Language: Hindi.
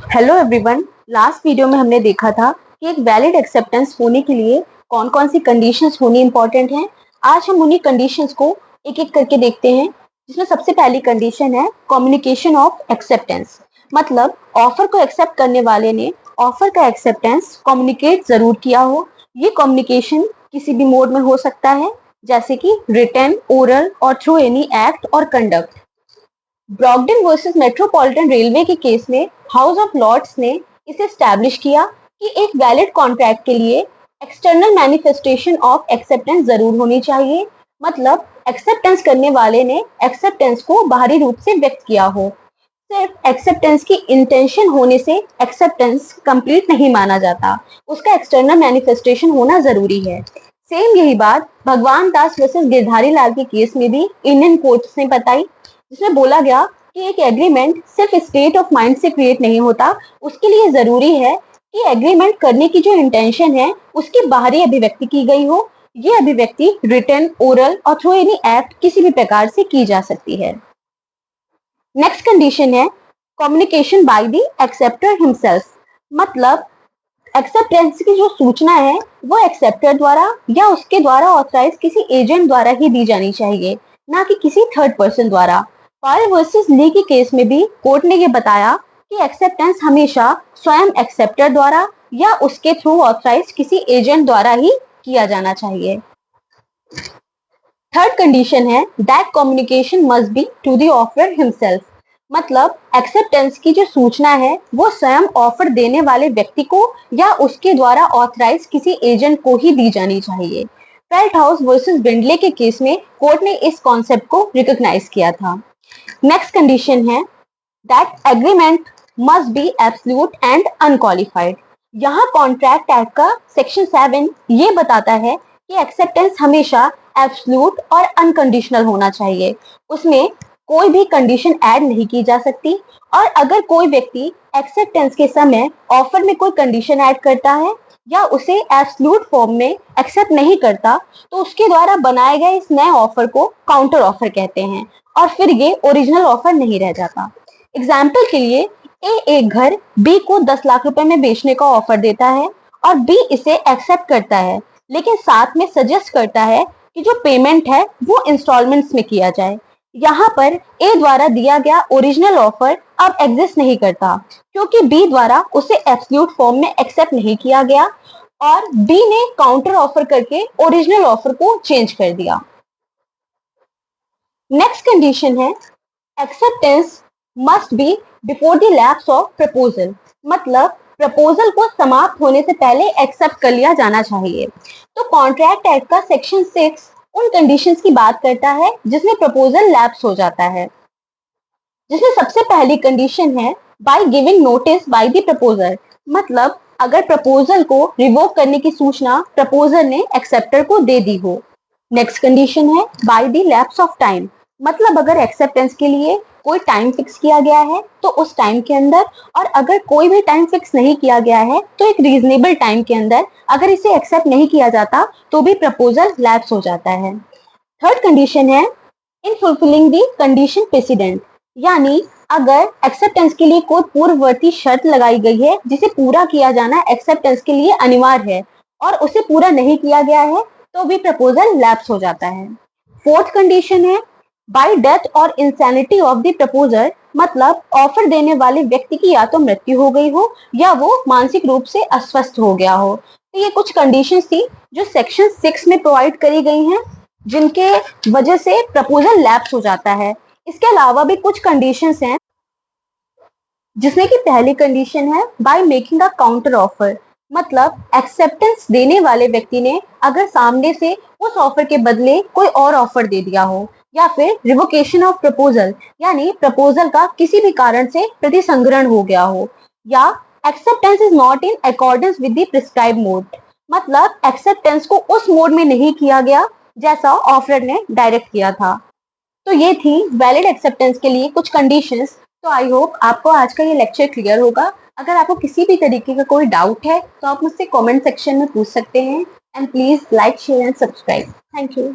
Hello everyone. लास्ट वीडियो में हमने देखा था कि एक वैलिड एक्सेप्टेंस होने के लिए कौन कौन सी कंडीशंस होनी इंपॉर्टेंट हैं। आज हम उन्हीं कंडीशंस को एक एक करके देखते हैं, जिसमें सबसे पहली कंडीशन है कम्युनिकेशन ऑफ एक्सेप्टेंस। मतलब ऑफर को एक्सेप्ट करने वाले ने ऑफर का एक्सेप्टेंस कम्युनिकेट जरूर किया हो। ये कम्युनिकेशन किसी भी मोड में हो सकता है, जैसे कि रिटन, ओरल और थ्रू एनी एक्ट और कंडक्ट। ब्रॉगडन वर्सेस मेट्रोपॉलिटन रेलवे के केस में हाउस ऑफ लॉर्ड्स ने इसे स्टैब्लिश किया कि एक वैलिड कॉन्ट्रैक्ट के लिए एक्सटर्नल मैनिफेस्टेशन ऑफ एक्सेप्टेंस जरूर होनी चाहिए। मतलब एक्सेप्टेंस करने वाले ने एक्सेप्टेंस को बाहरी रूप से व्यक्त किया हो। सिर्फ एक्सेप्टेंस की इंटेंशन होने से एक्सेप्टेंस कंप्लीट नहीं माना जाता, उसका एक्सटर्नल मैनिफेस्टेशन होना जरूरी है। सेम यही बात भगवान दास वर्सेस गिरधारी लाल के केस में भी इंडियन कोर्ट्स ने बताई, जिसमें बोला गया कि एक एग्रीमेंट सिर्फ स्टेट ऑफ माइंड से क्रिएट नहीं होता, उसके लिए जरूरी है कि एग्रीमेंट करने की जो इंटेंशन है उसकी बाहरी अभिव्यक्ति की गई हो। ये अभिव्यक्ति रिटन, ओरल और थ्रू एनी एक्ट किसी भी प्रकार से की जा सकती है। नेक्स्ट कंडीशन है communication by the acceptor himself. मतलब एक्सेप्टेंस की जो सूचना है वो एक्सेप्टर द्वारा या उसके द्वारा ऑथराइज किसी एजेंट द्वारा ही दी जानी चाहिए, ना कि किसी थर्ड पर्सन द्वारा। पायल वर्सेस ली के केस में भी कोर्ट ने ये बताया कि एक्सेप्टेंस हमेशा स्वयं एक्सेप्टर द्वारा या उसके थ्रू ऑथराइज किसी एजेंट द्वारा ही किया जाना चाहिए। थर्ड कंडीशन है that communication must be to the offer himself. मतलब एक्सेप्टेंस की जो सूचना है वो स्वयं ऑफर देने वाले व्यक्ति को या उसके द्वारा ऑथराइज किसी एजेंट को ही दी जानी चाहिए। फेल्ट हाउस वर्सेस बिंडले के केस में कोर्ट ने इस कॉन्सेप्ट को रिकॉग्नाइज किया था। नेक्स्ट कंडीशन है that agreement must be absolute and unqualified. यहाँ कॉन्ट्रैक्ट एक्ट का सेक्शन 7 ये बताता है कि एक्सेप्टेंस हमेशा एब्सोल्यूट और अनकंडीशनल होना चाहिए, उसमें कोई भी कंडीशन ऐड नहीं की जा सकती। और अगर कोई व्यक्ति एक्सेप्टेंस के समय ऑफर में कोई कंडीशन ऐड करता है या उसे एब्सोल्यूट फॉर्म में एक्सेप्ट नहीं करता, तो उसके द्वारा बनाए गए इस नए ऑफर को काउंटर ऑफर कहते हैं और फिर ये ओरिजिनल ऑफर नहीं रह जाता। एग्जाम्पल के लिए ए एक घर बी को 10 लाख रुपए में बेचने का ऑफर देता है और बी इसे एक्सेप्ट करता है, लेकिन साथ में सजेस्ट करता है कि जो पेमेंट है वो इंस्टॉलमेंट्स में किया जाए। यहाँ पर ए द्वारा दिया गया ओरिजिनल ऑफर अब एग्जिस्ट नहीं करता, क्योंकि बी द्वारा उसे एब्सोल्यूट फॉर्म में एक्सेप्ट नहीं किया गया और बी ने काउंटर ऑफर करके ओरिजिनल ऑफर को चेंज कर दिया। नेक्स्ट कंडीशन है acceptance must be before the lapse of proposal. मतलब प्रपोजल को समाप्त होने से पहले एक्सेप्ट कर लिया जाना चाहिए। तो कॉन्ट्रैक्ट एक्ट का सेक्शन 6 उन कंडीशंस की बात करता है जिसमें प्रपोजल लैप्स हो जाता है, जिसमें सबसे पहली कंडीशन है by giving notice by the proposer. मतलब अगर प्रपोजल को रिवोक करने की सूचना प्रपोजर ने एक्सेप्टर को दे दी हो। नेक्स्ट कंडीशन है by the lapse of time. मतलब अगर एक्सेप्टेंस के लिए कोई टाइम फिक्स किया गया है तो उस टाइम के अंदर, और अगर कोई भी टाइम फिक्स नहीं किया गया है तो एक रीजनेबल टाइम के अंदर अगर इसे एक्सेप्ट नहीं किया जाता तो भी प्रपोजल लैप्स हो जाता है। थर्ड कंडीशन है इन फुलफिलिंग दी कंडीशन प्रेसिडेंट। यानी अगर एक्सेप्टेंस के लिए कोई पूर्ववर्ती शर्त लगाई गई है जिसे पूरा किया जाना एक्सेप्टेंस के लिए अनिवार्य है और उसे पूरा नहीं किया गया है तो भी प्रपोजल लैप्स हो जाता है। फोर्थ कंडीशन है बाय डेथ और इंसैनिटी ऑफ द प्रपोजर। मतलब ऑफर देने वाले व्यक्ति की या तो मृत्यु हो गई हो या वो मानसिक रूप से अस्वस्थ हो गया हो। तो ये कुछ कंडीशंस थी जो सेक्शन 6 में प्रोवाइड करी गई हैं, जिनके वजह से प्रपोजल लैप्स हो जाता है। इसके अलावा भी कुछ कंडीशंस हैं, जिसमें कि पहली कंडीशन है by making a counter offer. मतलब एक्सेप्टेंस देने वाले व्यक्ति ने अगर सामने से उस ऑफर के बदले कोई और ऑफर दे दिया हो, या फिर रिवोकेशन ऑफ प्रपोजल यानी प्रपोजल का किसी भी कारण से प्रतिसंग्रहण हो गया हो, या acceptance is not in accordance with the prescribe mode. मतलब एक्सेप्टेंस को उस मोड में नहीं किया गया जैसा ऑफर ने डायरेक्ट किया था। तो ये थी वैलिड एक्सेप्टेंस के लिए कुछ कंडीशंस। तो आई होप आपको आज का ये लेक्चर क्लियर होगा। अगर आपको किसी भी तरीके का कोई डाउट है तो आप मुझसे कमेंट सेक्शन में पूछ सकते हैं। And please like, share and subscribe. Thank you.